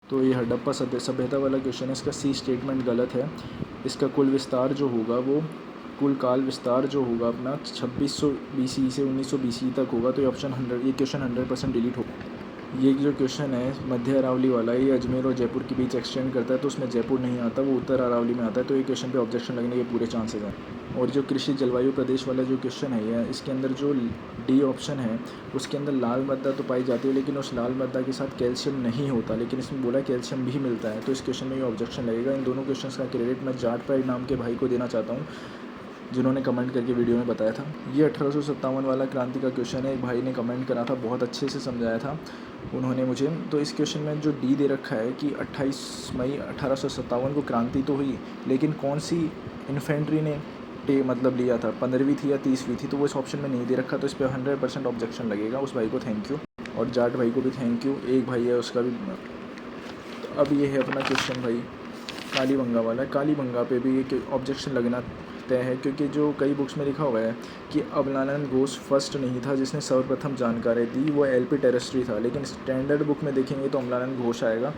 तो ये हड़प्पा सभ्यता वाला क्वेश्चन है, इसका सी स्टेटमेंट गलत है। इसका कुल विस्तार जो होगा वो कुल काल विस्तार जो होगा अपना 2600 BC से 1900 BC तक होगा। तो ये क्वेश्चन 100% डिलीट होगा। ये जो क्वेश्चन है मध्य अरावली वाला, ये अजमेर और जयपुर के बीच एक्सटेंड करता है, तो उसमें जयपुर नहीं आता, वो उत्तर अरावली में आता है। तो ये क्वेश्चन पे ऑब्जेक्शन लगने के पूरे चांसेस हैं। और जो कृषि जलवायु प्रदेश वाला जो क्वेश्चन है ये, इसके अंदर जो डी ऑप्शन है उसके अंदर लाल मृदा तो पाई जाती है, लेकिन उस लाल मृदा के साथ कैल्शियम नहीं होता, लेकिन इसमें बोला कैल्शियम भी मिलता है। तो इस क्वेश्चन में ये ऑब्जेक्शन लगेगा। इन दोनों क्वेश्चन का क्रेडिट मैं जाट प्राइड नाम के भाई को देना चाहता हूँ, जिन्होंने कमेंट करके वीडियो में बताया था। ये 1857 वाला क्रांति का क्वेश्चन है, एक भाई ने कमेंट करा था, बहुत अच्छे से समझाया था उन्होंने मुझे। तो इस क्वेश्चन में जो डी दे रखा है कि 28 मई 1857 को क्रांति तो हुई, लेकिन कौन सी इन्फेंट्री ने मतलब लिया था, 15वीं थी या 30वीं थी, तो वो इस ऑप्शन में नहीं दे रखा। तो इस पर 100% ऑब्जेक्शन लगेगा। उस भाई को थैंक यू, और जाट भाई को भी थैंक यू। एक भाई है उसका भी। तो अब ये है अपना क्वेश्चन भाई कालीबंगा वाला। कालीबंगा पे भी एक ऑब्जेक्शन लगना तय है, क्योंकि जो कई बुक्स में लिखा हुआ है कि अबलानंद घोष फर्स्ट नहीं था जिसने सर्वप्रथम जानकारी दी, वो एलपी टेरेस्ट्री था, लेकिन स्टैंडर्ड बुक में देखेंगे तो अमलानंद घोष आएगा।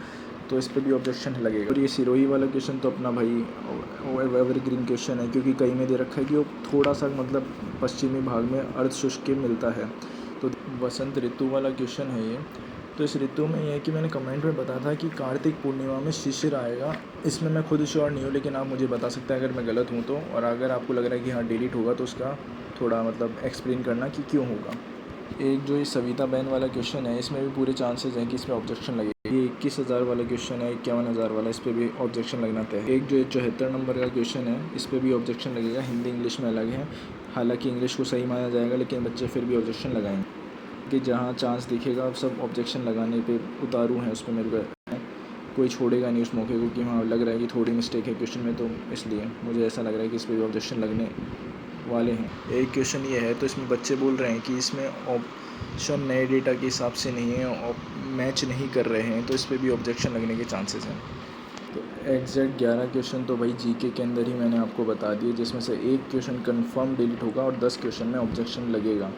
तो इस पर भी ऑब्जेक्शन लगेगा। और ये सिरोही वाला क्वेश्चन तो अपना भाई एवरग्रीन क्वेश्चन है, क्योंकि कई में दे रखा है कि वो थोड़ा सा मतलब पश्चिमी भाग में अर्धशुष्क मिलता है। तो वसंत ऋतु वाला क्वेश्चन है ये। तो इस ऋतु में ये है कि मैंने कमेंट में बताया था कि कार्तिक पूर्णिमा में शिशिर आएगा। इसमें मैं खुद श्योर नहीं हूँ, लेकिन आप मुझे बता सकते हैं अगर मैं गलत हूँ तो। और अगर आपको लग रहा है कि हाँ डिलीट होगा तो उसका थोड़ा मतलब एक्सप्लेन करना कि क्यों होगा। एक जो ये सविता बहन वाला क्वेश्चन है, इसमें भी पूरे चांसेस हैं कि इसमें ऑब्जेक्शन लगेगा। ये 21,000 वाला क्वेश्चन है, 51,000 वाला, इस पर भी ऑब्जेक्शन लगना तय है। एक जो 74 नंबर का क्वेश्चन है, इस पर भी ऑब्जेक्शन लगेगा। हिंदी इंग्लिश में अलग है, हालांकि इंग्लिश को सही माना जाएगा, लेकिन बच्चे फिर भी ऑब्जेक्शन लगाएंगे कि जहाँ चांस दिखेगा सब ऑब्जेक्शन लगाने पे उतारू हैं। उस पर मेरे को कोई छोड़ेगा नहीं उस मौके को कि हाँ लग रहा है कि थोड़ी मिस्टेक है क्वेश्चन में, तो इसलिए मुझे ऐसा लग रहा है कि इस पर भी ऑब्जेक्शन लगने वाले हैं। एक क्वेश्चन ये है, तो इसमें बच्चे बोल रहे हैं कि इसमें ऑप्शन नए डेटा के हिसाब से नहीं है और मैच नहीं कर रहे हैं, तो इस पर भी ऑब्जेक्शन लगने के चांसेस हैं। तो एग्जैक्ट 11 क्वेश्चन तो भाई जीके के अंदर ही मैंने आपको बता दिए, जिसमें से एक क्वेश्चन कंफर्म डिलीट होगा और 10 क्वेश्चन में ऑब्जेक्शन लगेगा।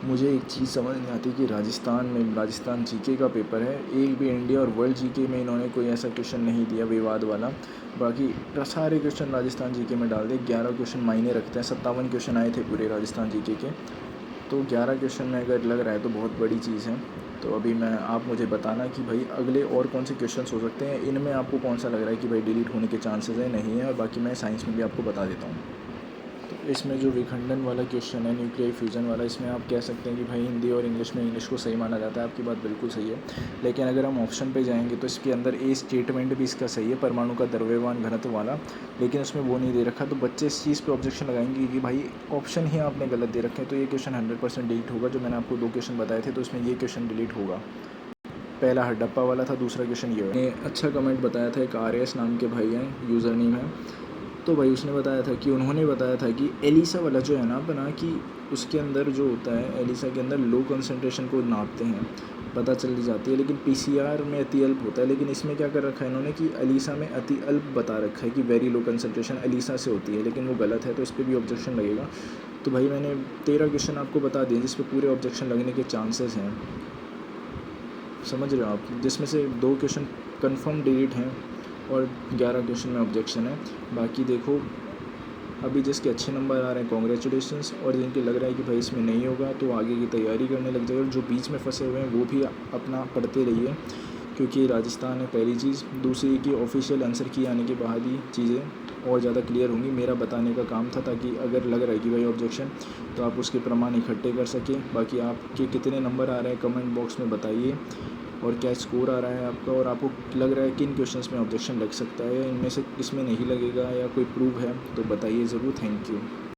मुझे एक चीज़ समझ नहीं आती कि राजस्थान जीके का पेपर है, एक भी इंडिया और वर्ल्ड जीके में इन्होंने कोई ऐसा क्वेश्चन नहीं दिया विवाद वाला। बाकी सारे क्वेश्चन राजस्थान जीके में डाल दिए। 11 क्वेश्चन मायने रखते हैं, 57 क्वेश्चन आए थे पूरे राजस्थान जीके के, तो 11 क्वेश्चन में अगर लग रहा है तो बहुत बड़ी चीज़ है। तो अभी आप मुझे बताना कि भाई अगले और कौन से क्वेश्चन हो सकते हैं, इनमें आपको कौन सा लग रहा है कि भाई डिलीट होने के चांसेस है, नहीं है। और बाकी मैं साइंस में भी आपको बता देता हूँ। तो इसमें जो विखंडन वाला क्वेश्चन है, न्यूक्लियर फ्यूज़न वाला, इसमें आप कह सकते हैं कि भाई हिंदी और इंग्लिश में इंग्लिश को सही माना जाता है। आपकी बात बिल्कुल सही है, लेकिन अगर हम ऑप्शन पे जाएंगे तो इसके अंदर ए स्टेटमेंट भी इसका सही है, परमाणु का द्रव्यमान घनत्व वाला, लेकिन उसमें वो नहीं दे रखा। तो बच्चे इस चीज़ पे ऑब्जेक्शन लगाएंगे कि भाई ऑप्शन ही आपने गलत दे रखे हैं। तो ये क्वेश्चन 100% डिलीट होगा। जो मैंने आपको 2 क्वेश्चन बताए थे, तो इसमें ये क्वेश्चन डिलीट होगा। पहला हड़प्पा वाला था, दूसरा क्वेश्चन ये है। अच्छा कमेंट बताया था, एक RS नाम के भाई हैं, यूज़र नेम है। तो भाई उसने बताया था कि उन्होंने बताया था कि एलिसा वाला जो है ना अपना, कि उसके अंदर जो होता है, एलिसा के अंदर लो कंसंट्रेशन को नापते हैं, पता चल जाती है, लेकिन PCR में अति अल्प होता है। लेकिन इसमें क्या कर रखा है इन्होंने कि एलिसा में अति अल्प बता रखा है कि वेरी लो कंसंट्रेशन एलिसा से होती है, लेकिन वो गलत है। तो इस पर भी ऑब्जेक्शन लगेगा। तो भाई मैंने 13 क्वेश्चन आपको बता दिए जिस पर पूरे ऑब्जेक्शन लगने के चांसेस हैं, समझ रहे हो आप, जिसमें से 2 क्वेश्चन कन्फर्म डिलीट हैं और 11 क्वेश्चन में ऑब्जेक्शन है। बाकी देखो अभी जिसके अच्छे नंबर आ रहे हैं कॉन्ग्रेचुलेशंस, और जिनके लग रहा है कि भाई इसमें नहीं होगा तो आगे की तैयारी करने लग जाए। और जो बीच में फंसे हुए हैं वो भी अपना पढ़ते रहिए, क्योंकि राजस्थान है पहली चीज़। दूसरी कि ऑफिशियल आंसर की आने के बाद ही चीज़ें और ज़्यादा क्लियर होंगी। मेरा बताने का काम था, ताकि अगर लग रहा है कि भाई ऑब्जेक्शन, तो आप उसके प्रमाण इकट्ठे कर सकें। बाकी आपके कितने नंबर आ रहे हैं कमेंट बॉक्स में बताइए, और क्या स्कोर आ रहा है आपका, और आपको लग रहा है किन क्वेश्चंस में ऑब्जेक्शन लग सकता है, इनमें से किसमें नहीं लगेगा, या कोई प्रूफ है तो बताइए ज़रूर। Thank you.